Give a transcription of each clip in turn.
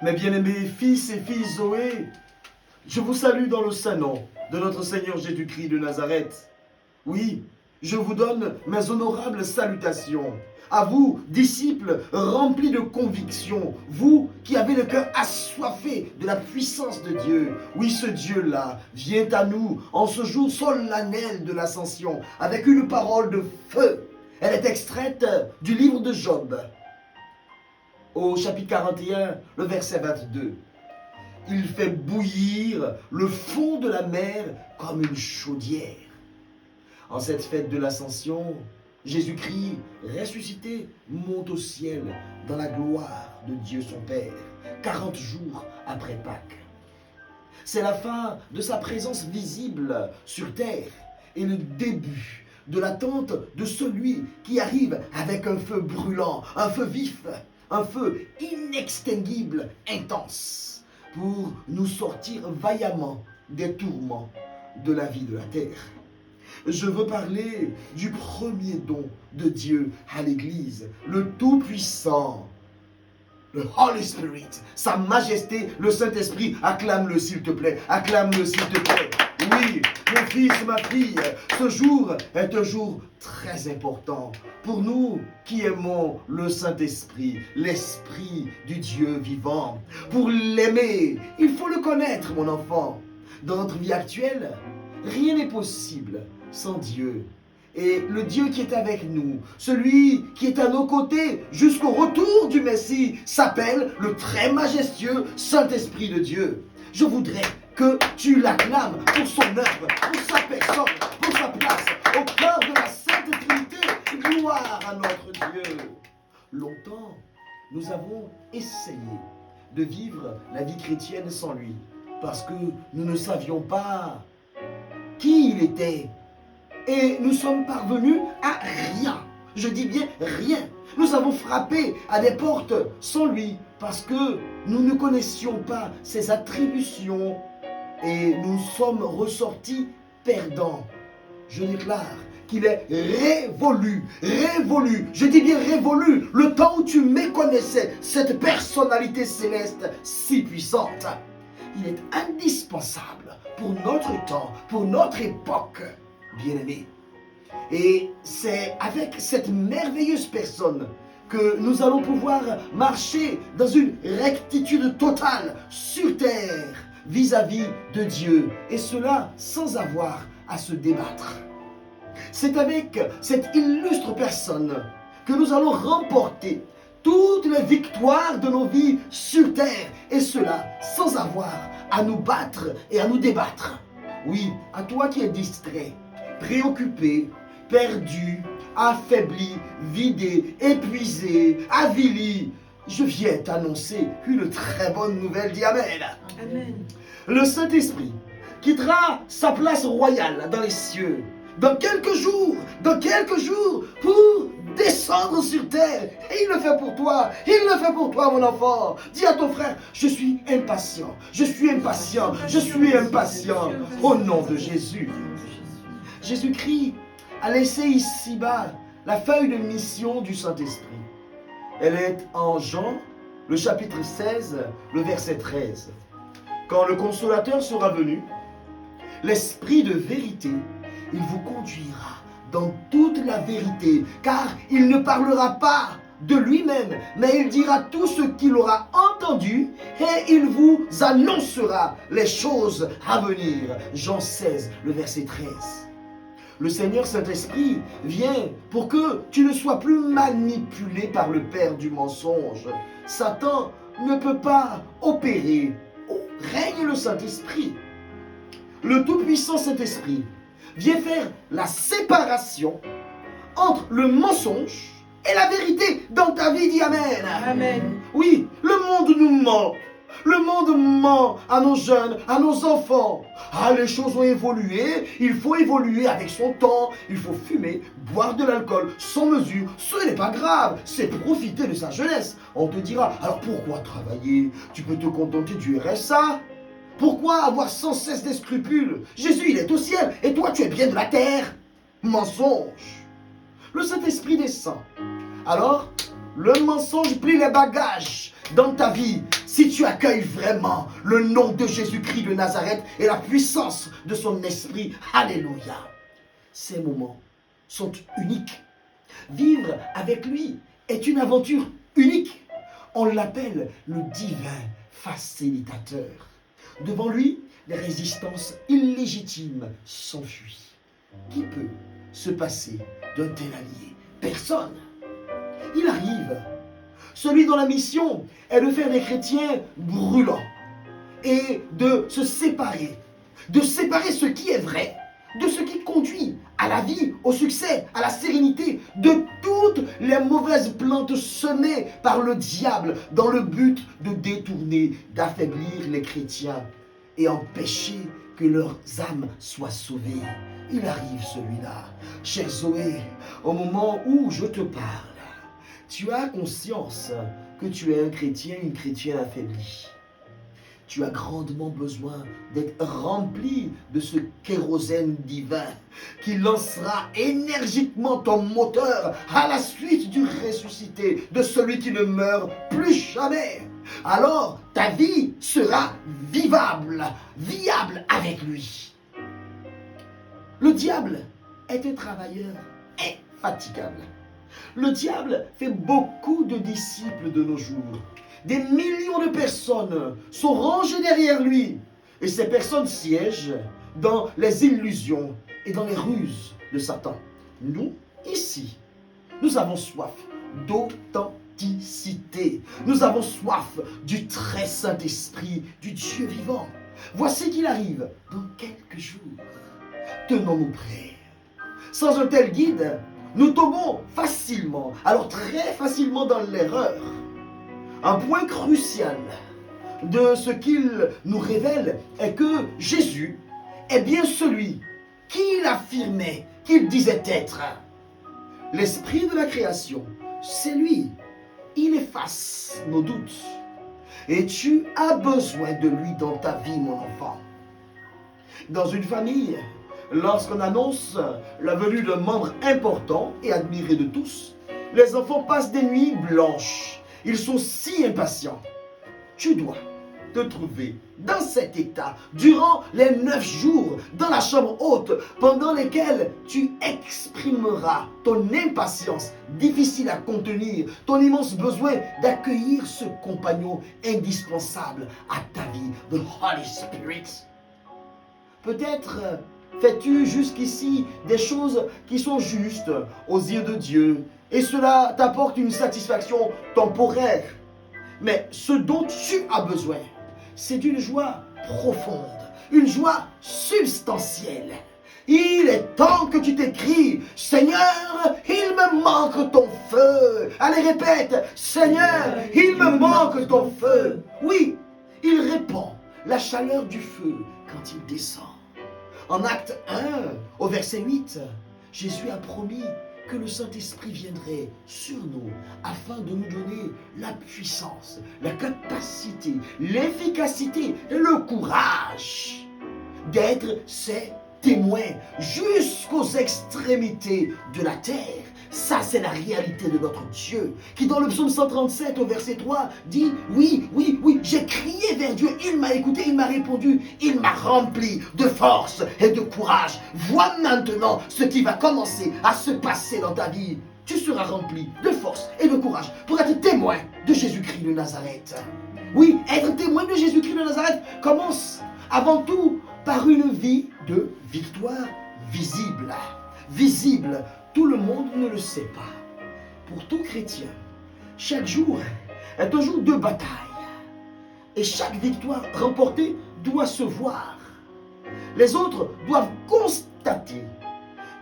Mes bien-aimés fils et filles Zoé, je vous salue dans le saint nom de notre Seigneur Jésus-Christ de Nazareth. Oui, je vous donne mes honorables salutations. À vous, disciples remplis de conviction, vous qui avez le cœur assoiffé de la puissance de Dieu. Oui, ce Dieu-là vient à nous en ce jour solennel de l'Ascension avec une parole de feu. Elle est extraite du livre de Job, au chapitre 41, le verset 22. Il fait bouillir le fond de la mer comme une chaudière. En cette fête de l'Ascension, Jésus-Christ, ressuscité, monte au ciel dans la gloire de Dieu son Père, 40 jours après Pâques. C'est la fin de sa présence visible sur terre et le début de l'attente de celui qui arrive avec un feu brûlant, un feu vif, un feu inextinguible, intense, pour nous sortir vaillamment des tourments de la vie de la terre. Je veux parler du premier don de Dieu à l'Église, le Tout-Puissant, le Holy Spirit, Sa Majesté, le Saint-Esprit. Acclame-le s'il te plaît, acclame-le s'il te plaît. Oui, mon fils, ma fille, ce jour est un jour très important pour nous qui aimons le Saint-Esprit, l'Esprit du Dieu vivant. Pour l'aimer, il faut le connaître, mon enfant. Dans notre vie actuelle, rien n'est possible sans Dieu. Et le Dieu qui est avec nous, celui qui est à nos côtés jusqu'au retour du Messie, s'appelle le très majestueux Saint-Esprit de Dieu. Je voudrais que tu l'acclames pour son œuvre, pour sa personne, pour sa place, au cœur de la Sainte Trinité. Gloire à notre Dieu. Longtemps, nous avons essayé de vivre la vie chrétienne sans lui, parce que nous ne savions pas qui il était. Et nous sommes parvenus à rien. Je dis bien rien. Nous avons frappé à des portes sans lui parce que nous ne connaissions pas ses attributions et nous sommes ressortis perdants. Je déclare qu'il est révolu, je dis bien révolu, le temps où tu méconnaissais cette personnalité céleste si puissante. Il est indispensable pour notre temps, pour notre époque, bien-aimés. Et c'est avec cette merveilleuse personne que nous allons pouvoir marcher dans une rectitude totale sur terre vis-à-vis de Dieu. Et cela sans avoir à se débattre. C'est avec cette illustre personne que nous allons remporter toutes les victoires de nos vies sur terre. Et cela sans avoir à nous battre et à nous débattre. Oui, à toi qui es distrait, préoccupé, perdu, affaibli, vidé, épuisé, avili, je viens t'annoncer une très bonne nouvelle. Dis Amen. Amen. Le Saint-Esprit quittera sa place royale dans les cieux dans quelques jours, pour descendre sur terre. Et il le fait pour toi, mon enfant. Dis à ton frère, je suis impatient, au nom de Jésus. Jésus-Christ a laissé ici-bas la feuille de mission du Saint-Esprit. Elle est en Jean, le chapitre 16, le verset 13. Quand le Consolateur sera venu, l'Esprit de vérité, il vous conduira dans toute la vérité, car il ne parlera pas de lui-même, mais il dira tout ce qu'il aura entendu et il vous annoncera les choses à venir. Jean 16, le verset 13. Le Seigneur Saint-Esprit vient pour que tu ne sois plus manipulé par le père du mensonge. Satan ne peut pas opérer où règne le Saint-Esprit. Le tout-puissant Saint-Esprit vient faire la séparation entre le mensonge et la vérité dans ta vie. Dis Amen. Amen. Oui, le monde nous ment. Le monde ment à nos jeunes, à nos enfants. Ah, les choses ont évolué, il faut évoluer avec son temps. Il faut fumer, boire de l'alcool sans mesure. Ce n'est pas grave, c'est profiter de sa jeunesse. On te dira, alors pourquoi travailler? Tu peux te contenter du RSA. Pourquoi avoir sans cesse des scrupules? Jésus, il est au ciel et toi, tu es bien de la terre. Mensonge. Le Saint-Esprit descend. Alors, le mensonge plie les bagages dans ta vie. si tu accueilles vraiment le nom de Jésus-Christ de Nazareth et la puissance de son esprit, alléluia, ces moments sont uniques. Vivre avec lui est une aventure unique. On l'appelle le divin facilitateur. Devant lui, les résistances illégitimes s'enfuient. Qui peut se passer d'un tel allié? Personne. Il arrive. Celui dont la mission est de faire des chrétiens brûlants et de se séparer. De séparer ce qui est vrai de ce qui conduit à la vie, au succès, à la sérénité, de toutes les mauvaises plantes semées par le diable dans le but de détourner, d'affaiblir les chrétiens et empêcher que leurs âmes soient sauvées. Il arrive celui-là. Chère Zoé, au moment où je te parle, tu as conscience que tu es un chrétien, une chrétienne affaiblie. Tu as grandement besoin d'être rempli de ce kérosène divin qui lancera énergiquement ton moteur à la suite du ressuscité, de celui qui ne meurt plus jamais. Alors ta vie sera viable avec lui. Le diable est un travailleur infatigable. Le diable fait beaucoup de disciples de nos jours. Des millions de personnes sont rangées derrière lui. Et ces personnes siègent dans les illusions et dans les ruses de Satan. Nous, ici, nous avons soif d'authenticité. Nous avons soif du très Saint-Esprit, du Dieu vivant. Voici qu'il arrive dans quelques jours. Tenons-nous prêts. Sans un tel guide, nous tombons facilement, alors très facilement dans l'erreur. Un point crucial de ce qu'il nous révèle est que Jésus est bien celui qu'il affirmait, qu'il disait être. L'esprit de la création, c'est lui. Il efface nos doutes. Et tu as besoin de lui dans ta vie, mon enfant. Dans une famille, lorsqu'on annonce la venue d'un membre important et admiré de tous, les enfants passent des nuits blanches. Ils sont si impatients. Tu dois te trouver dans cet état durant les 9 jours dans la chambre haute pendant lesquels tu exprimeras ton impatience difficile à contenir, ton immense besoin d'accueillir ce compagnon indispensable à ta vie, the Holy Spirit. Peut-être fais-tu jusqu'ici des choses qui sont justes aux yeux de Dieu et cela t'apporte une satisfaction temporaire. Mais ce dont tu as besoin, c'est d'une joie profonde, une joie substantielle. Il est temps que tu t'écris, Seigneur, il me manque ton feu. Allez, répète, Seigneur, il me manque ton feu. Oui, il répand la chaleur du feu quand il descend. En Acte 1, au verset 8, Jésus a promis que le Saint-Esprit viendrait sur nous afin de nous donner la puissance, la capacité, l'efficacité et le courage d'être ses témoins jusqu'aux extrémités de la terre. Ça, c'est la réalité de notre Dieu, qui dans le psaume 137 au verset 3 dit, oui, j'ai crié vers Dieu, il m'a écouté, il m'a répondu, il m'a rempli de force et de courage. Vois maintenant ce qui va commencer à se passer dans ta vie. Tu seras rempli de force et de courage pour être témoin de Jésus-Christ de Nazareth. Oui, être témoin de Jésus-Christ de Nazareth commence avant tout par une vie de victoire visible. Visible. Tout le monde ne le sait pas. Pour tout chrétien, chaque jour est un jour de bataille. Et chaque victoire remportée doit se voir. Les autres doivent constater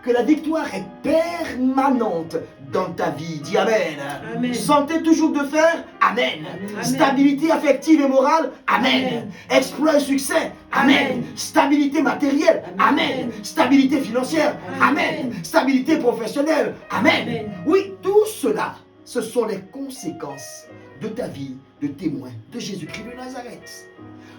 que la victoire est permanente dans ta vie. Dis Amen. Amen. Santé toujours de fer. Amen. Amen. Stabilité affective et morale. Amen. Amen. Exploit et succès. Amen. Amen. Stabilité matérielle. Amen. Amen. Stabilité financière. Amen. Amen. Stabilité professionnelle. Amen. Amen. Oui, tout cela, ce sont les conséquences de ta vie de témoin de Jésus-Christ de Nazareth.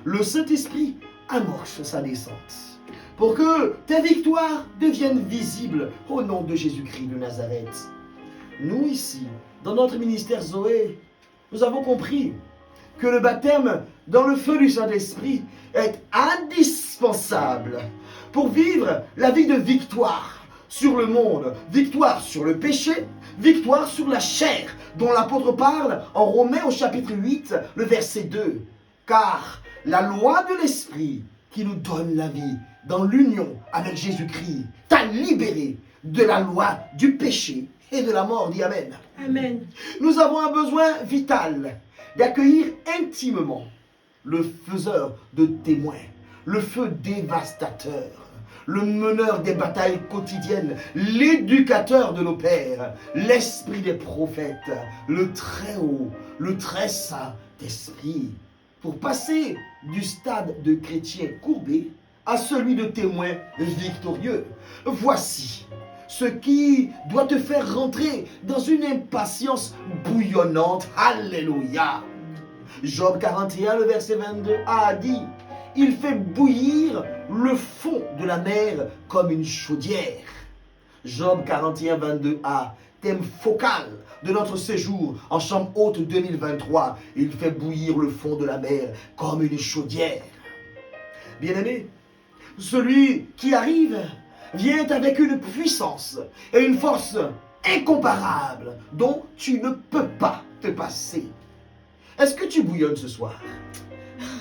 Le Saint-Esprit amorce sa descente pour que tes victoires deviennent visibles au nom de Jésus-Christ de Nazareth. Nous ici, dans notre ministère Zoé, nous avons compris que le baptême dans le feu du Saint-Esprit est indispensable pour vivre la vie de victoire sur le monde, victoire sur le péché, victoire sur la chair, dont l'apôtre parle en Romains au chapitre 8, le verset 2. Car la loi de l'Esprit qui nous donne la vie dans l'union avec Jésus-Christ t'a libéré de la loi du péché et de la mort. Dis Amen. Amen. Nous avons un besoin vital d'accueillir intimement le faiseur de témoins, le feu dévastateur, le meneur des batailles quotidiennes, l'éducateur de nos pères, l'esprit des prophètes, le très haut, le très saint esprit, pour passer du stade de chrétien courbé à celui de témoin victorieux. Voici ce qui doit te faire rentrer dans une impatience bouillonnante. Alléluia. Job 41, le verset 22 a dit: il fait bouillir le fond de la mer comme une chaudière. Job 41, 22a, thème focal de notre séjour en chambre haute 2023. Il fait bouillir le fond de la mer comme une chaudière. Bien-aimé, celui qui arrive vient avec une puissance et une force incomparables dont tu ne peux pas te passer. Est-ce que tu bouillonnes ce soir?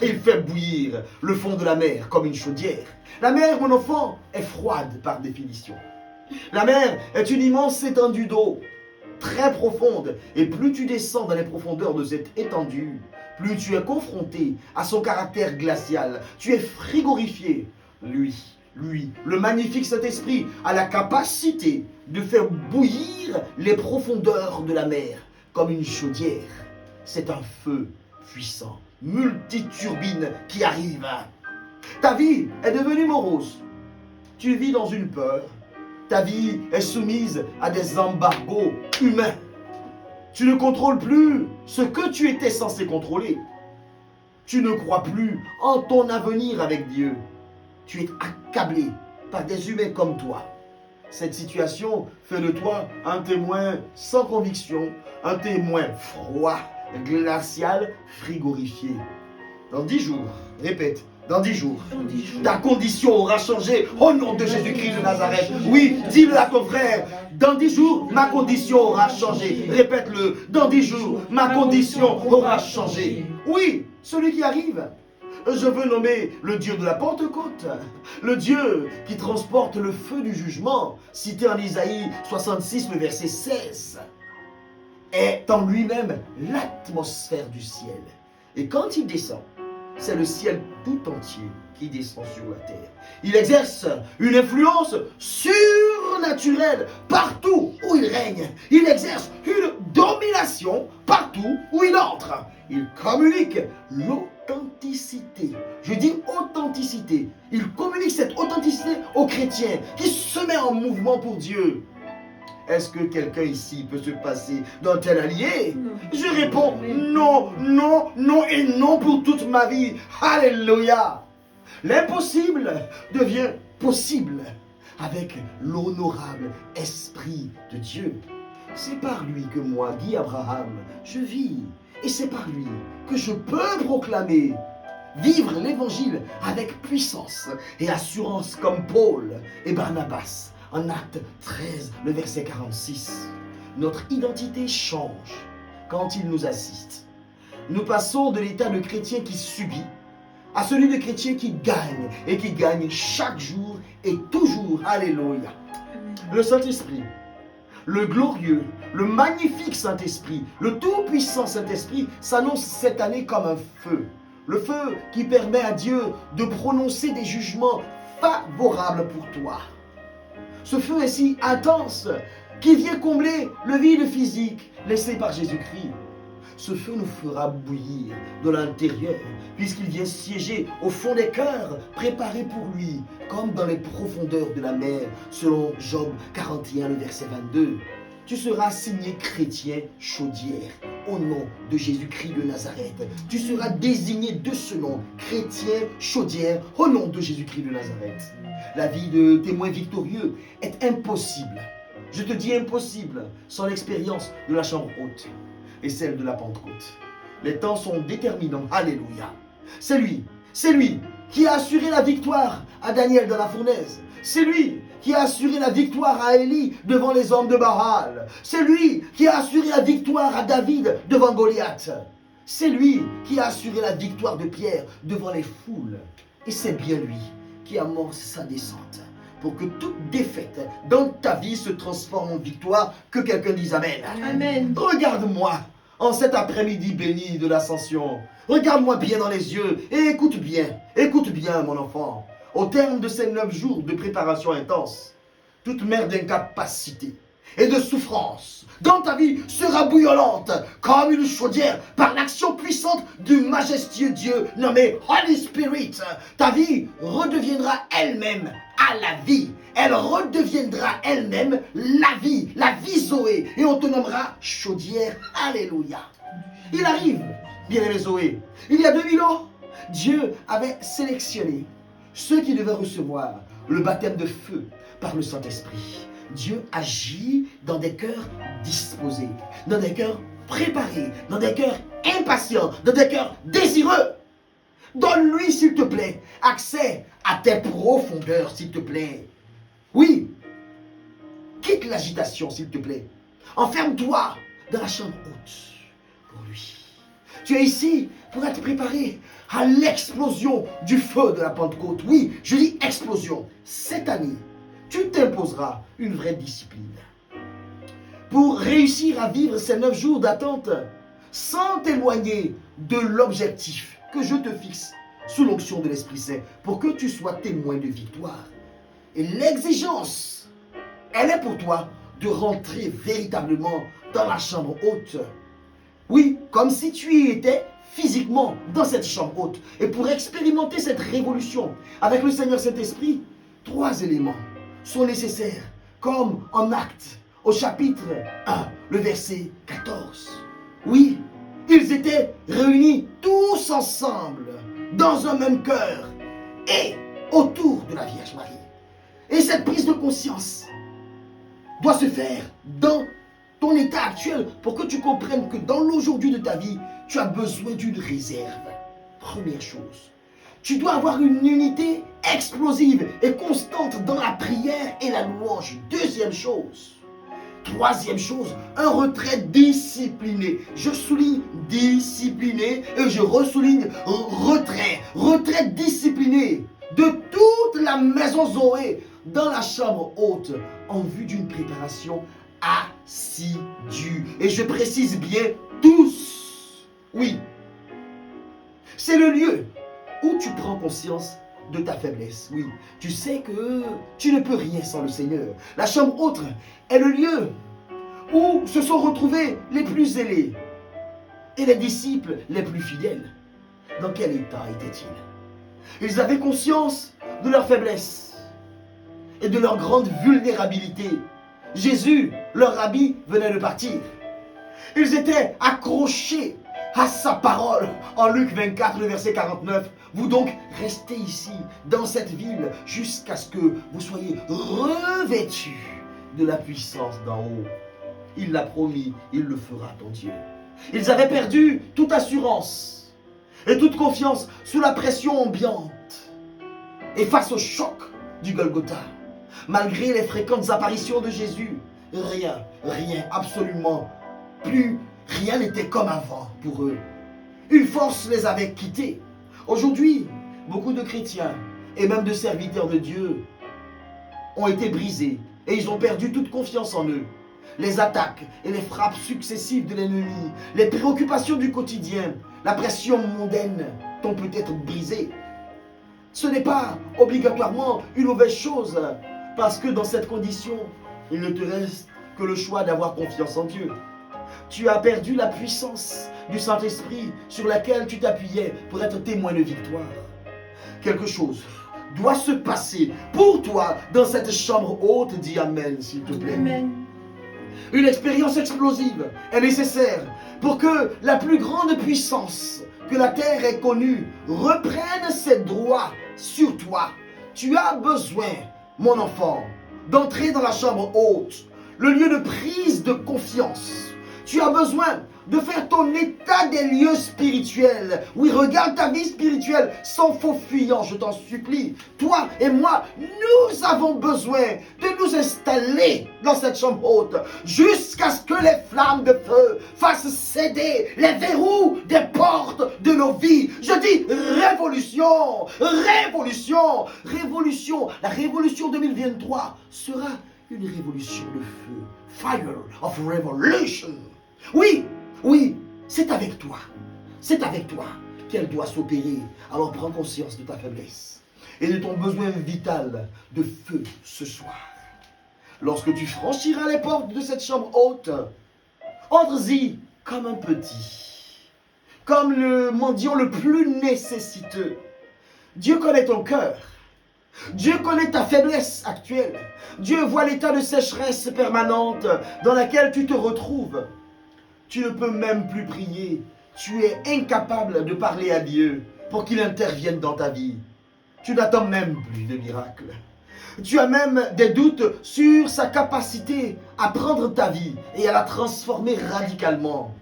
Il fait bouillir le fond de la mer comme une chaudière. La mer, mon enfant, est froide par définition. La mer est une immense étendue d'eau, très profonde. Et plus tu descends dans les profondeurs de cette étendue, plus tu es confronté à son caractère glacial. Tu es frigorifié. Lui, le magnifique Saint-Esprit, a la capacité de faire bouillir les profondeurs de la mer comme une chaudière. C'est un feu puissant, multiturbine qui arrive. Ta vie est devenue morose. Tu vis dans une peur. Ta vie est soumise à des embargos humains. Tu ne contrôles plus ce que tu étais censé contrôler. Tu ne crois plus en ton avenir avec Dieu. Tu es accablé par des humains comme toi. Cette situation fait de toi un témoin sans conviction, un témoin froid, glacial, frigorifié. Dans 10 jours, répète, dans 10 jours, ta condition aura changé au nom de Jésus-Christ de Nazareth. Oui, dis-le à ton frère, dans 10 jours, ma condition aura changé. Répète-le, dans 10 jours, ma condition aura changé. Oui, celui qui arrive. Je veux nommer le Dieu de la Pentecôte, le Dieu qui transporte le feu du jugement, cité en Isaïe 66, le verset 16, est en lui-même l'atmosphère du ciel. Et quand il descend, c'est le ciel tout entier qui descend sur la terre. Il exerce une influence surnaturelle partout où il règne. Il exerce une domination partout où il entre. Il communique l'authenticité. Je dis authenticité. Il communique cette authenticité aux chrétiens qui se met en mouvement pour Dieu. Est-ce que quelqu'un ici peut se passer d'un tel allié? Non. Je réponds non, non, non et non pour toute ma vie. Alléluia. L'impossible devient possible avec l'honorable Esprit de Dieu. C'est par lui que moi, Guy Abraham, je vis. Et c'est par lui que je peux proclamer, vivre l'évangile avec puissance et assurance comme Paul et Barnabas. En Acte 13, le verset 46, notre identité change quand il nous assiste. Nous passons de l'état de chrétien qui subit à celui de chrétien qui gagne et qui gagne chaque jour et toujours. Alléluia. Le Saint-Esprit, le glorieux, le magnifique Saint-Esprit, le tout-puissant Saint-Esprit s'annonce cette année comme un feu. Le feu qui permet à Dieu de prononcer des jugements favorables pour toi. Ce feu est si intense qu'il vient combler le vide physique laissé par Jésus-Christ. Ce feu nous fera bouillir de l'intérieur puisqu'il vient siéger au fond des cœurs préparés pour lui comme dans les profondeurs de la mer selon Job 41, le verset 22. Tu seras signé chrétien chaudière au nom de Jésus-Christ de Nazareth. Tu seras désigné de ce nom, chrétien chaudière au nom de Jésus-Christ de Nazareth. La vie de témoin victorieux est impossible. Je te dis impossible sans l'expérience de la chambre haute et celle de la Pentecôte. Les temps sont déterminants. Alléluia. C'est lui qui a assuré la victoire à Daniel dans la fournaise. C'est lui qui a assuré la victoire à Élie devant les hommes de Baal. C'est lui qui a assuré la victoire à David devant Goliath. C'est lui qui a assuré la victoire de Pierre devant les foules. Et c'est bien lui qui amorce sa descente pour que toute défaite dans ta vie se transforme en victoire. Que quelqu'un dise Amen. Amen. Regarde-moi en cet après-midi béni de l'ascension. Regarde-moi bien dans les yeux et écoute bien mon enfant. Au terme de ces 9 jours de préparation intense, toute mer d'incapacité et de souffrance dans ta vie sera bouillonnante comme une chaudière par l'action puissante du majestueux Dieu nommé Holy Spirit. Ta vie redeviendra elle-même à la vie. Elle redeviendra elle-même la vie Zoé. Et on te nommera chaudière. Alléluia. Il arrive, bien-aimé Zoé. Il y a 2000 ans, Dieu avait sélectionné ceux qui devaient recevoir le baptême de feu par le Saint-Esprit. Dieu agit dans des cœurs disposés, dans des cœurs préparés, dans des cœurs impatients, dans des cœurs désireux. Donne-lui, s'il te plaît, accès à tes profondeurs, s'il te plaît. Oui, quitte l'agitation, s'il te plaît. Enferme-toi dans la chambre haute pour lui. Tu es ici pour être préparé à l'explosion du feu de la Pentecôte. Oui, je dis explosion. Cette année, tu t'imposeras une vraie discipline pour réussir à vivre ces 9 jours d'attente sans t'éloigner de l'objectif que je te fixe sous l'onction de l'Esprit Saint pour que tu sois témoin de victoire. Et l'exigence, elle est pour toi de rentrer véritablement dans la chambre haute. Oui, comme si tu y étais physiquement dans cette chambre haute. Et pour expérimenter cette révolution avec le Seigneur Saint-Esprit, 3 éléments sont nécessaires, comme en Actes, au chapitre 1, le verset 14. Oui, ils étaient réunis tous ensemble, dans un même cœur, et autour de la Vierge Marie. Et cette prise de conscience doit se faire dans ton état actuel pour que tu comprennes que dans l'aujourd'hui de ta vie, tu as besoin d'une réserve. Première chose. Tu dois avoir une unité explosive et constante dans la prière et la louange. Deuxième chose. Troisième chose, un retrait discipliné. Je souligne discipliné et je ressouligne retrait. Retrait discipliné de toute la maison Zoé dans la chambre haute en vue d'une préparation assidue. Et je précise bien tous. Oui. C'est le lieu où tu prends conscience de ta faiblesse. Oui, tu sais que tu ne peux rien sans le Seigneur. La chambre haute est le lieu où se sont retrouvés les plus zélés et les disciples les plus fidèles. Dans quel état étaient-ils? Ils avaient conscience de leur faiblesse et de leur grande vulnérabilité. Jésus, leur rabbi, venait de partir. Ils étaient accrochés à sa parole. En Luc 24, le verset 49, vous donc restez ici, dans cette ville, jusqu'à ce que vous soyez revêtus de la puissance d'en haut. Il l'a promis, il le fera, ton Dieu. Ils avaient perdu toute assurance et toute confiance sous la pression ambiante et face au choc du Golgotha. Malgré les fréquentes apparitions de Jésus, rien, absolument plus, rien n'était comme avant pour eux. Une force les avait quittés. Aujourd'hui, beaucoup de chrétiens et même de serviteurs de Dieu ont été brisés et ils ont perdu toute confiance en eux. Les attaques et les frappes successives de l'ennemi, les préoccupations du quotidien, la pression mondaine t'ont peut-être brisé. Ce n'est pas obligatoirement une mauvaise chose, parce que dans cette condition, il ne te reste que le choix d'avoir confiance en Dieu. Tu as perdu la puissance du Saint-Esprit sur laquelle tu t'appuyais pour être témoin de victoire. Quelque chose doit se passer pour toi dans cette chambre haute. Dis Amen, s'il te plaît. Amen. Une expérience explosive est nécessaire pour que la plus grande puissance que la terre ait connue reprenne ses droits sur toi. Tu as besoin, mon enfant, d'entrer dans la chambre haute, le lieu de prise de confiance. Tu as besoin de faire ton état des lieux spirituels. Oui, regarde ta vie spirituelle sans faux fuyant, je t'en supplie. Toi et moi, nous avons besoin de nous installer dans cette chambre haute jusqu'à ce que les flammes de feu fassent céder les verrous des portes de nos vies. Je dis révolution, révolution, révolution. La révolution 2023 sera une révolution de feu. Fire of revolution. Oui, oui, c'est avec toi. C'est avec toi qu'elle doit s'opérer. Alors prends conscience de ta faiblesse et de ton besoin vital de feu ce soir. Lorsque tu franchiras les portes de cette chambre haute, entre-y comme un petit, comme le mendiant le plus nécessiteux. Dieu connaît ton cœur. Dieu connaît ta faiblesse actuelle. Dieu voit l'état de sécheresse permanente dans laquelle tu te retrouves. Tu ne peux même plus prier. Tu es incapable de parler à Dieu pour qu'il intervienne dans ta vie. Tu n'attends même plus de miracle. Tu as même des doutes sur sa capacité à prendre ta vie et à la transformer radicalement.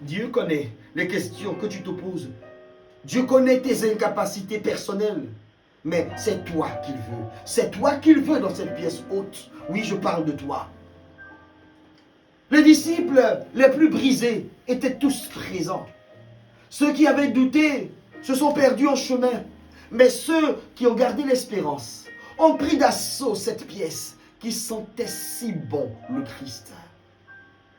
Dieu connaît les questions que tu te poses. Dieu connaît tes incapacités personnelles. Mais c'est toi qu'il veut. C'est toi qu'il veut dans cette pièce haute. Oui, je parle de toi. Les disciples les plus brisés étaient tous présents. Ceux qui avaient douté se sont perdus en chemin. Mais ceux qui ont gardé l'espérance ont pris d'assaut cette pièce qui sentait si bon le Christ.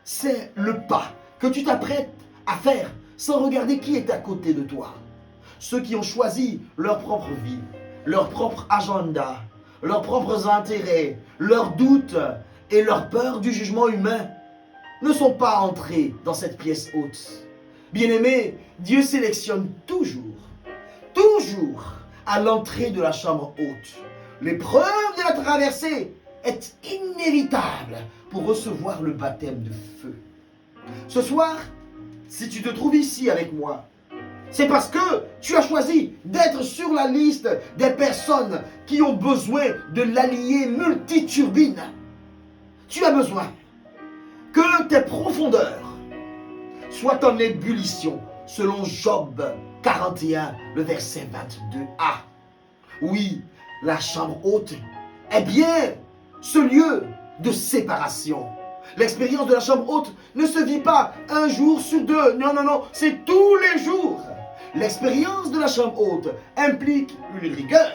C'est le pas que tu t'apprêtes à faire sans regarder qui est à côté de toi. Ceux qui ont choisi leur propre vie, leur propre agenda, leurs propres intérêts, leurs doutes et leur peur du jugement humain ne sont pas entrés dans cette pièce haute. Bien-aimés, Dieu sélectionne toujours à l'entrée de la chambre haute. L'épreuve de la traversée est inévitable pour recevoir le baptême de feu. Ce soir, si tu te trouves ici avec moi, c'est parce que tu as choisi d'être sur la liste des personnes qui ont besoin de l'allié multiturbine. Tu as besoin que tes profondeurs soient en ébullition, selon Job 41, le verset 22a. Oui, la chambre haute est bien ce lieu de séparation. L'expérience de la chambre haute ne se vit pas un jour sur deux. Non, non, non, c'est tous les jours. L'expérience de la chambre haute implique une rigueur,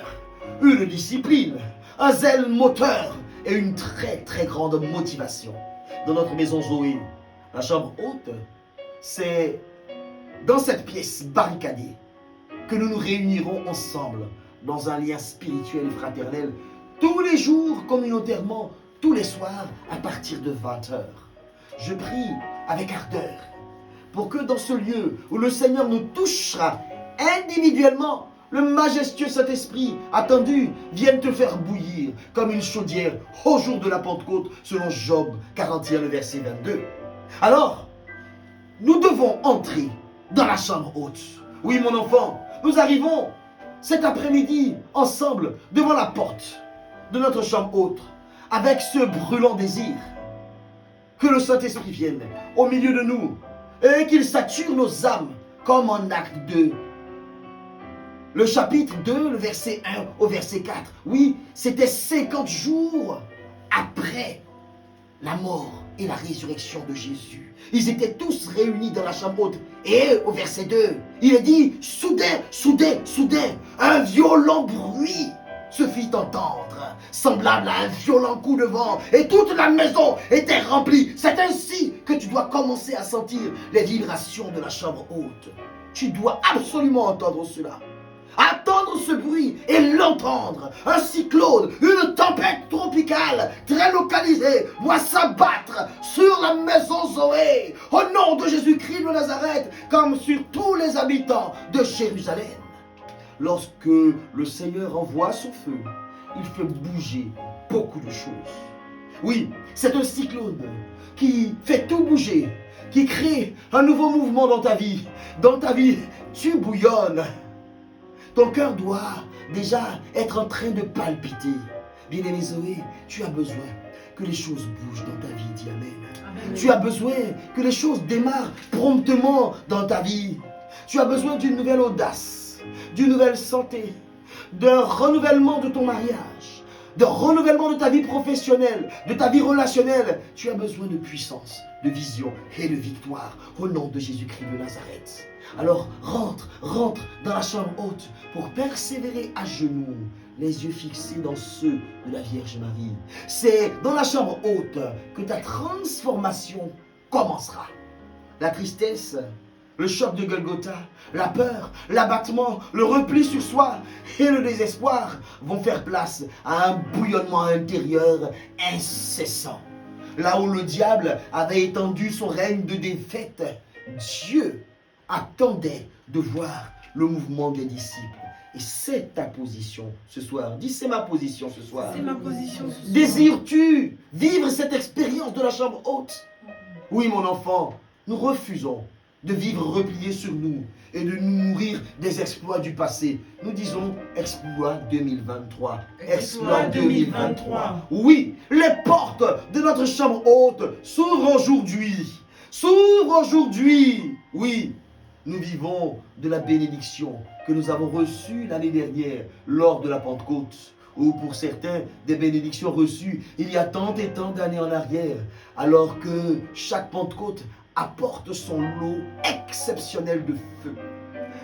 une discipline, un zèle moteur et une très très grande motivation. Dans notre maison Zoé, la chambre haute, c'est dans cette pièce barricadée que nous nous réunirons ensemble dans un lien spirituel et fraternel tous les jours communautairement, tous les soirs à partir de 20h. Je prie avec ardeur pour que dans ce lieu où le Seigneur nous touchera individuellement, le majestueux Saint-Esprit attendu vienne te faire bouillir comme une chaudière au jour de la Pentecôte, selon Job 41, le verset 22. Alors, nous devons entrer dans la chambre haute. Oui, mon enfant, nous arrivons cet après-midi ensemble devant la porte de notre chambre haute avec ce brûlant désir que le Saint-Esprit vienne au milieu de nous et qu'il sature nos âmes comme en acte 2. Le chapitre 2, le verset 1 au verset 4. Oui, c'était 50 jours après la mort et la résurrection de Jésus. Ils étaient tous réunis dans la chambre haute. Et au verset 2, il est dit, soudain, un violent bruit se fit entendre, semblable à un violent coup de vent, et toute la maison était remplie. C'est ainsi que tu dois commencer à sentir les vibrations de la chambre haute. Tu dois absolument entendre cela. Attendre ce bruit et l'entendre. Un cyclone, une tempête tropicale très localisée doit s'abattre sur la maison Zoé au nom de Jésus-Christ de Nazareth comme sur tous les habitants de Jérusalem. Lorsque le Seigneur envoie son feu, il fait bouger beaucoup de choses. Oui, c'est un cyclone qui fait tout bouger, qui crée un nouveau mouvement dans ta vie. Dans ta vie, tu bouillonnes. Ton cœur doit déjà être en train de palpiter. Bien-aimé Zoé, tu as besoin que les choses bougent dans ta vie. Dis Amen. Amen. Tu as besoin que les choses démarrent promptement dans ta vie. Tu as besoin d'une nouvelle audace, d'une nouvelle santé, d'un renouvellement de ton mariage, d'un renouvellement de ta vie professionnelle, de ta vie relationnelle. Tu as besoin de puissance, de vision et de victoire au nom de Jésus-Christ de Nazareth. Alors rentre dans la chambre haute pour persévérer à genoux, les yeux fixés dans ceux de la Vierge Marie. C'est dans la chambre haute que ta transformation commencera. La tristesse, le choc de Golgotha, la peur, l'abattement, le repli sur soi et le désespoir vont faire place à un bouillonnement intérieur incessant. Là où le diable avait étendu son règne de défaite, Dieu attendait de voir le mouvement des disciples. Et c'est ta position ce soir. Dis, c'est ma position ce soir. C'est ma position ce soir. Désires-tu vivre cette expérience de la chambre haute? Oui, mon enfant, nous refusons de vivre repliés sur nous et de nous nourrir des exploits du passé. Nous disons exploit 2023. Exploit 2023. Oui, les portes de notre chambre haute s'ouvrent aujourd'hui. S'ouvrent aujourd'hui. Oui, nous vivons de la bénédiction que nous avons reçue l'année dernière lors de la Pentecôte. Ou pour certains, des bénédictions reçues il y a tant et tant d'années en arrière. Alors que chaque Pentecôte apporte son lot exceptionnel de feu.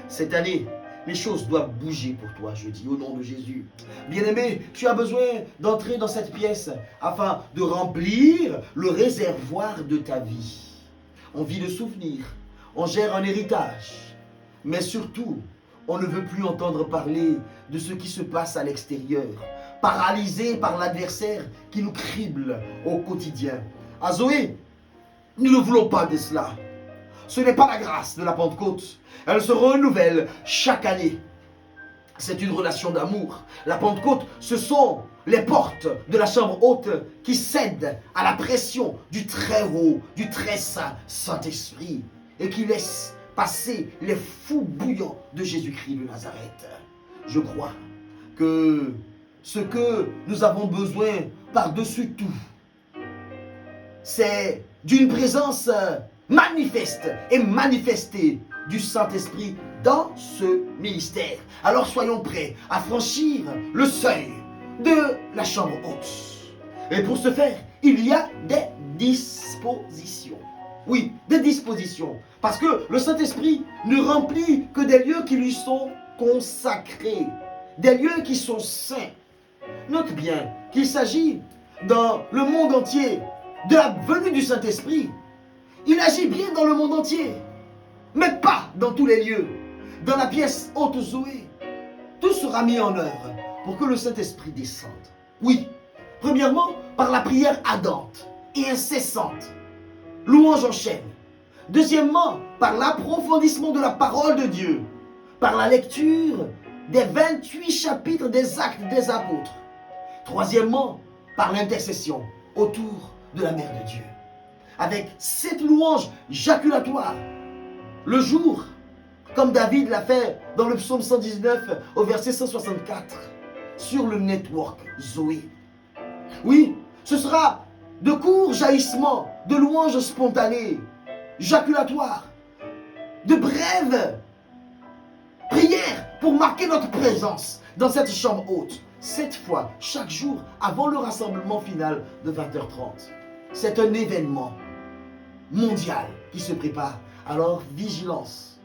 Cette année, les choses doivent bouger pour toi, je dis, au nom de Jésus. Bien-aimé, tu as besoin d'entrer dans cette pièce afin de remplir le réservoir de ta vie. On vit de souvenirs, on gère un héritage, mais surtout, on ne veut plus entendre parler de ce qui se passe à l'extérieur, paralysé par l'adversaire qui nous crible au quotidien. À Zoé, nous ne voulons pas de cela. Ce n'est pas la grâce de la Pentecôte. Elle se renouvelle chaque année. C'est une relation d'amour. La Pentecôte, ce sont les portes de la chambre haute qui cèdent à la pression du très haut, du très saint Saint-Esprit et qui laissent passer les fous bouillants de Jésus-Christ de Nazareth. Je crois que ce que nous avons besoin par-dessus tout, c'est d'une présence manifeste et manifestée du Saint-Esprit dans ce ministère. Alors soyons prêts à franchir le seuil de la chambre haute. Et pour ce faire, il y a des dispositions. Oui, des dispositions. Parce que le Saint-Esprit ne remplit que des lieux qui lui sont consacrés. Des lieux qui sont saints. Note bien qu'il s'agit dans le monde entier de la venue du Saint-Esprit. Il agit bien dans le monde entier, mais pas dans tous les lieux. Dans la pièce haute Zoé, tout sera mis en œuvre pour que le Saint-Esprit descende. Oui, premièrement, par la prière ardente et incessante, louange en chaîne. Deuxièmement, par l'approfondissement de la parole de Dieu, par la lecture des 28 chapitres des Actes des Apôtres. Troisièmement, par l'intercession autour de la Mère de Dieu. Avec cette louange jaculatoire, le jour, comme David l'a fait dans le psaume 119 au verset 164, sur le network Zoé. Oui, ce sera de courts jaillissements de louanges spontanées, jaculatoires, de brèves prières pour marquer notre présence dans cette chambre haute. 7 fois, chaque jour, avant le rassemblement final de 20h30. C'est un événement mondial qui se prépare. Alors, vigilance.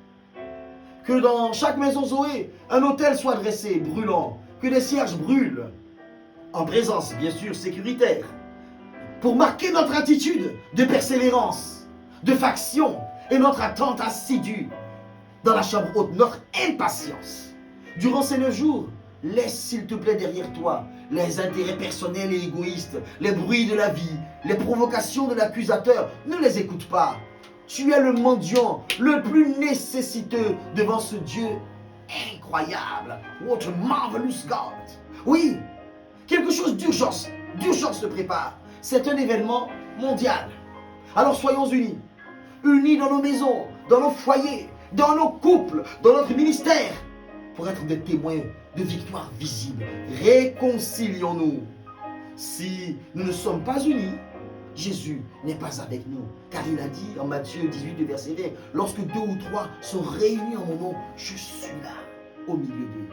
Que dans chaque maison Zoé, un autel soit dressé, brûlant. Que des cierges brûlent. En présence, bien sûr, sécuritaire. Pour marquer notre attitude de persévérance, de faction et notre attente assidue dans la chambre haute, notre impatience. Durant ces 9 jours, laisse s'il te plaît derrière toi les intérêts personnels et égoïstes, les bruits de la vie, les provocations de l'accusateur. Ne les écoute pas. Tu es le mendiant le plus nécessiteux devant ce Dieu incroyable. What a marvelous God. Oui, quelque chose d'urgence se prépare. C'est un événement mondial. Alors soyons unis. Unis dans nos maisons, dans nos foyers, dans nos couples, dans notre ministère, pour être des témoins de victoire visible. Réconcilions-nous. Si nous ne sommes pas unis, Jésus n'est pas avec nous. Car il a dit en Matthieu 18, verset 20, lorsque 2 ou 3 sont réunis en mon nom, je suis là, au milieu d'eux.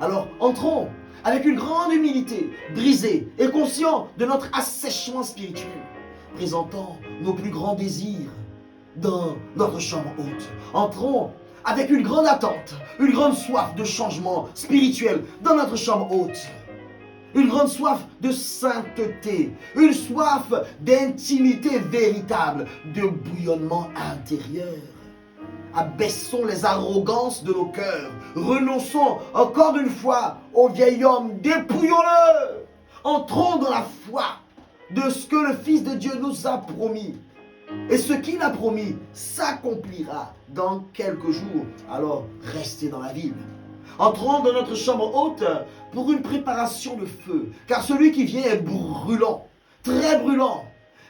Alors, entrons avec une grande humilité, brisés et conscients de notre assèchement spirituel, présentant nos plus grands désirs dans notre chambre haute. Entrons avec une grande attente, une grande soif de changement spirituel dans notre chambre haute. Une grande soif de sainteté, une soif d'intimité véritable, de bouillonnement intérieur. Abaissons les arrogances de nos cœurs, renonçons encore une fois au vieil homme, dépouillons-le. Entrons dans la foi de ce que le Fils de Dieu nous a promis. Et ce qu'il a promis s'accomplira dans quelques jours. Alors restez dans la ville. Entrons dans notre chambre haute pour une préparation de feu. Car celui qui vient est brûlant, très brûlant.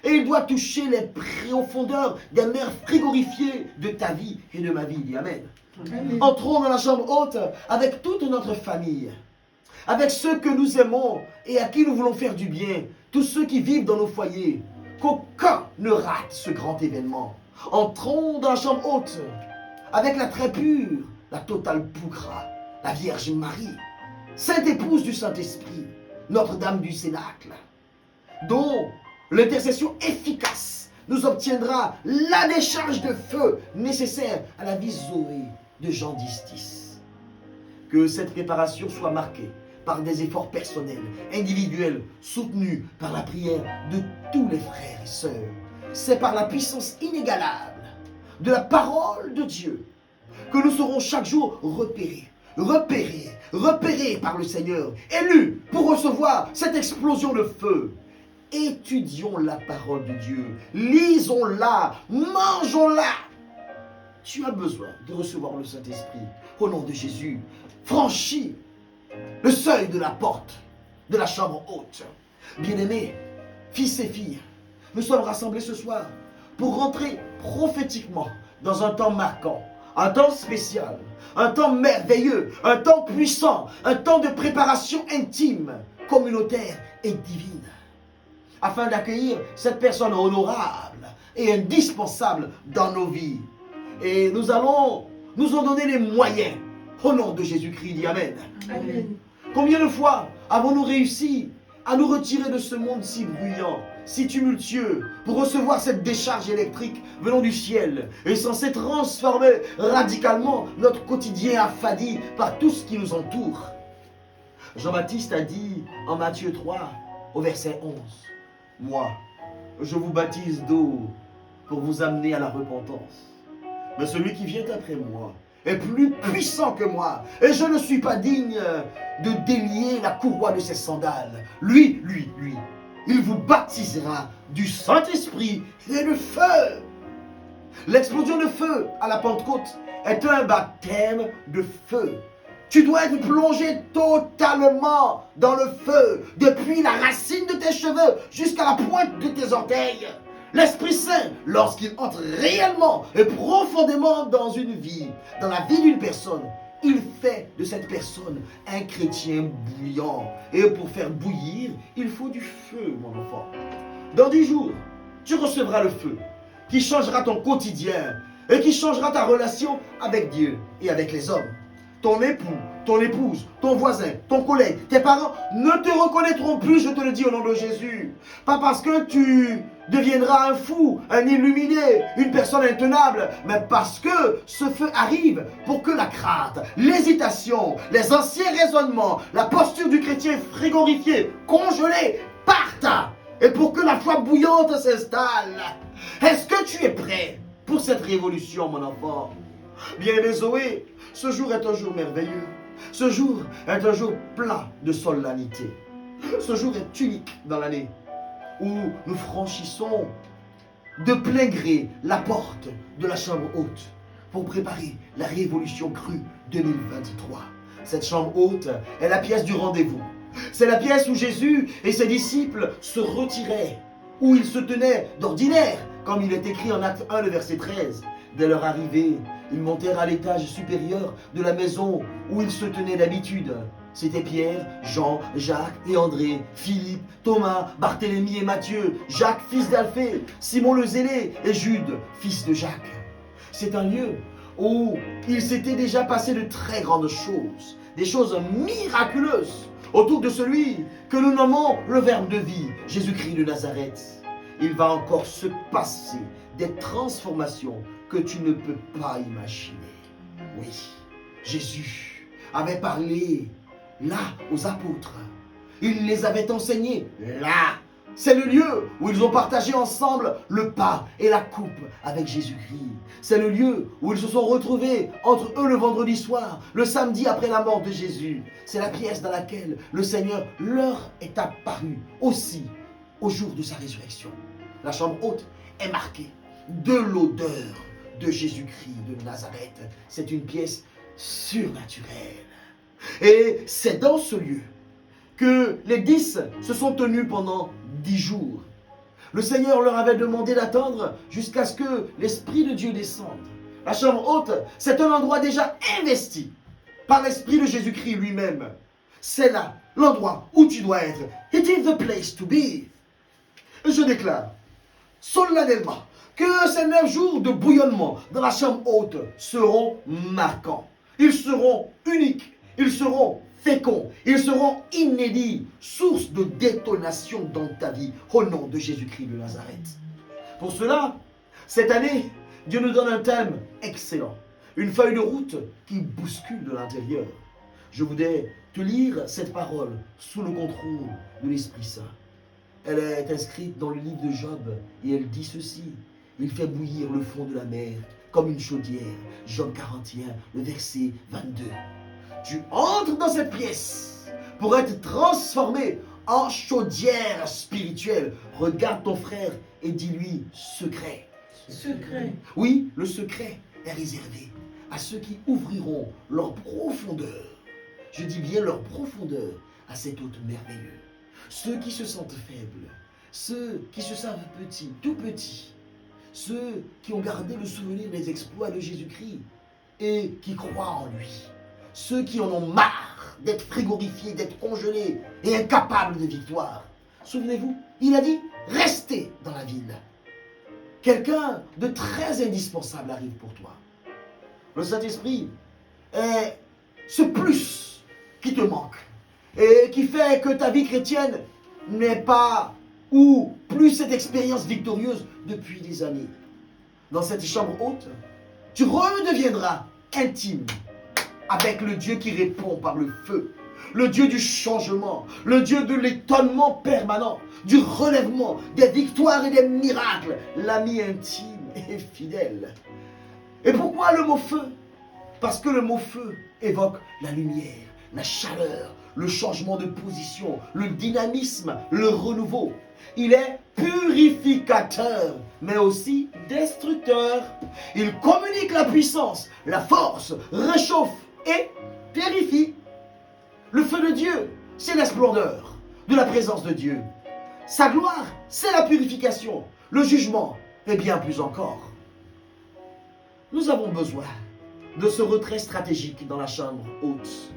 Et il doit toucher les profondeurs des mers frigorifiées de ta vie et de ma vie. Dis Amen. Amen. Entrons dans la chambre haute avec toute notre famille. Avec ceux que nous aimons et à qui nous voulons faire du bien. Tous ceux qui vivent dans nos foyers. Qu'aucun ne rate ce grand événement. Entrons dans la chambre haute avec la très pure, la totale Pougra, la Vierge Marie, sainte épouse du Saint-Esprit, Notre-Dame du Cénacle, dont l'intercession efficace nous obtiendra la décharge de feu nécessaire à la vie Zoé de Jean 10. Que cette préparation soit marquée par des efforts personnels, individuels, soutenus par la prière de tous les frères et sœurs. C'est par la puissance inégalable de la parole de Dieu que nous serons chaque jour repérés par le Seigneur, élus pour recevoir cette explosion de feu. Étudions la parole de Dieu, lisons-la, mangeons-la. Tu as besoin de recevoir le Saint-Esprit. Au nom de Jésus, franchis le seuil de la porte de la chambre haute. Bien-aimés, fils et filles, nous sommes rassemblés ce soir pour rentrer prophétiquement dans un temps marquant, un temps spécial, un temps merveilleux, un temps puissant, un temps de préparation intime, communautaire et divine, afin d'accueillir cette personne honorable et indispensable dans nos vies. Et nous allons nous en donner les moyens. Au nom de Jésus-Christ, dis Amen. Amen. Combien de fois avons-nous réussi à nous retirer de ce monde si bruyant, si tumultueux, pour recevoir cette décharge électrique venant du ciel et censée transformer radicalement notre quotidien affadi par tout ce qui nous entoure? Jean-Baptiste a dit en Matthieu 3, au verset 11, « Moi, je vous baptise d'eau pour vous amener à la repentance. Mais celui qui vient après moi est plus puissant que moi, et je ne suis pas digne de délier la courroie de ses sandales. Lui, il vous baptisera du Saint-Esprit et de feu. » L'explosion de feu à la Pentecôte est un baptême de feu. Tu dois être plongé totalement dans le feu, depuis la racine de tes cheveux jusqu'à la pointe de tes orteils. L'Esprit Saint, lorsqu'il entre réellement et profondément dans une vie, dans la vie d'une personne, il fait de cette personne un chrétien bouillant. Et pour faire bouillir, il faut du feu, mon enfant. Dans 10 jours, tu recevras le feu qui changera ton quotidien et qui changera ta relation avec Dieu et avec les hommes. Ton époux, ton épouse, ton voisin, ton collègue, tes parents ne te reconnaîtront plus, je te le dis au nom de Jésus. Pas parce que tu deviendras un fou, un illuminé, une personne intenable, mais parce que ce feu arrive pour que la crainte, l'hésitation, les anciens raisonnements, la posture du chrétien frigorifié, congelé, partent, et pour que la foi bouillante s'installe. Est-ce que tu es prêt pour cette révolution, mon enfant? Bien-aimé Zoé, ce jour est un jour merveilleux. Ce jour est un jour plein de solennité. Ce jour est unique dans l'année où nous franchissons de plein gré la porte de la chambre haute pour préparer la révolution crue 2023. Cette chambre haute est la pièce du rendez-vous. C'est la pièce où Jésus et ses disciples se retiraient, où ils se tenaient d'ordinaire, comme il est écrit en Acte 1, le verset 13. Dès leur arrivée, ils montèrent à l'étage supérieur de la maison où ils se tenaient d'habitude. C'étaient Pierre, Jean, Jacques et André, Philippe, Thomas, Barthélemy et Matthieu, Jacques, fils d'Alphée, Simon le Zélé et Jude, fils de Jacques. C'est un lieu où il s'était déjà passé de très grandes choses, des choses miraculeuses, autour de celui que nous nommons le Verbe de vie, Jésus-Christ de Nazareth. Il va encore se passer des transformations que tu ne peux pas imaginer. Oui, Jésus avait parlé là aux apôtres. Il les avait enseignés là. C'est le lieu où ils ont partagé ensemble le pain et la coupe avec Jésus-Christ. C'est le lieu où ils se sont retrouvés entre eux le vendredi soir, le samedi après la mort de Jésus. C'est la pièce dans laquelle le Seigneur leur est apparu aussi au jour de sa résurrection. La chambre haute est marquée de l'odeur de Jésus-Christ de Nazareth. C'est une pièce surnaturelle. Et c'est dans ce lieu que les 10 se sont tenus pendant 10 jours. Le Seigneur leur avait demandé d'attendre jusqu'à ce que l'Esprit de Dieu descende. La chambre haute, c'est un endroit déjà investi par l'Esprit de Jésus-Christ lui-même. C'est là l'endroit où tu dois être. It is the place to be. Je déclare solennellement que ces 9 jours de bouillonnement dans la chambre haute seront marquants. Ils seront uniques. Ils seront féconds, ils seront inédits, source de détonation dans ta vie, au nom de Jésus-Christ de Nazareth. Pour cela, cette année, Dieu nous donne un thème excellent, une feuille de route qui bouscule de l'intérieur. Je voudrais te lire cette parole sous le contrôle de l'Esprit Saint. Elle est inscrite dans le livre de Job et elle dit ceci: il fait bouillir le fond de la mer comme une chaudière. Job 41, le verset 22. Tu entres dans cette pièce pour être transformé en chaudière spirituelle. Regarde ton frère et dis-lui secret. Secret. Oui, le secret est réservé à ceux qui ouvriront leur profondeur. Je dis bien leur profondeur à cet hôte merveilleux. Ceux qui se sentent faibles, ceux qui se savent petits, tout petits, ceux qui ont gardé le souvenir des exploits de Jésus-Christ et qui croient en lui. Ceux qui en ont marre d'être frigorifiés, d'être congelés et incapables de victoire. Souvenez-vous, il a dit, restez dans la ville. Quelqu'un de très indispensable arrive pour toi. Le Saint-Esprit est ce plus qui te manque et qui fait que ta vie chrétienne n'est pas ou plus cette expérience victorieuse depuis des années. Dans cette chambre haute, tu redeviendras intime avec le Dieu qui répond par le feu, le Dieu du changement, le Dieu de l'étonnement permanent, du relèvement, des victoires et des miracles, l'ami intime et fidèle. Et pourquoi le mot feu? Parce que le mot feu évoque la lumière, la chaleur, le changement de position, le dynamisme, le renouveau. Il est purificateur, mais aussi destructeur. Il communique la puissance, la force, réchauffe et purifie. Le feu de Dieu, c'est la splendeur de la présence de Dieu. Sa gloire, c'est la purification, le jugement et bien plus encore. Nous avons besoin de ce retrait stratégique dans la chambre haute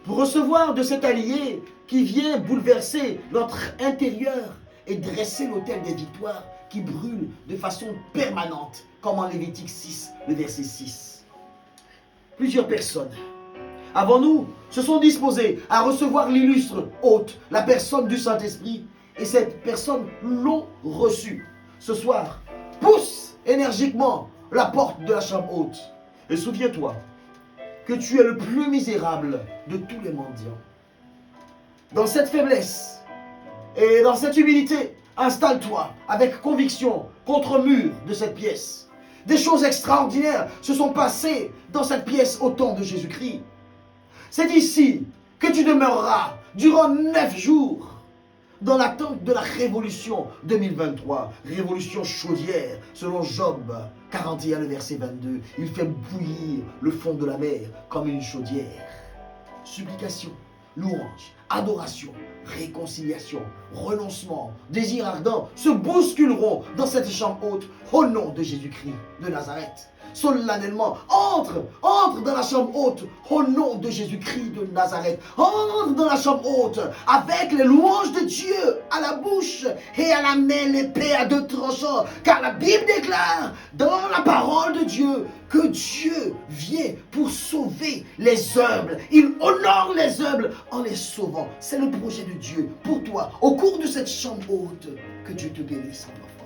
pour recevoir de cet allié qui vient bouleverser notre intérieur et dresser l'autel des victoires qui brûle de façon permanente, comme en Lévitique 6, le verset 6. Plusieurs personnes avant nous se sont disposées à recevoir l'illustre hôte, la personne du Saint-Esprit, et cette personne l'ont reçu. Ce soir, pousse énergiquement la porte de la chambre haute et souviens-toi que tu es le plus misérable de tous les mendiants. Dans cette faiblesse et dans cette humilité, installe-toi avec conviction contre le mur de cette pièce. Des choses extraordinaires se sont passées dans cette pièce au temps de Jésus-Christ. C'est ici que tu demeureras durant 9 jours dans l'attente de la révolution 2023, révolution chaudière, selon Job 41, le verset 22. Il fait bouillir le fond de la mer comme une chaudière. Supplication, louange, adoration, réconciliation, renoncement, désir ardent se bousculeront dans cette chambre haute au nom de Jésus-Christ de Nazareth. Solennellement, entre dans la chambre haute au nom de Jésus-Christ de Nazareth. Entre dans la chambre haute avec les louanges de Dieu à la bouche et à la main l'épée à deux tranchants. Car la Bible déclare dans la parole de Dieu que Dieu vient pour sauver les humbles. Il honore les humbles en les sauvant. C'est le projet de Dieu pour toi au cours de cette chambre haute. Que Dieu te bénisse, mon enfant.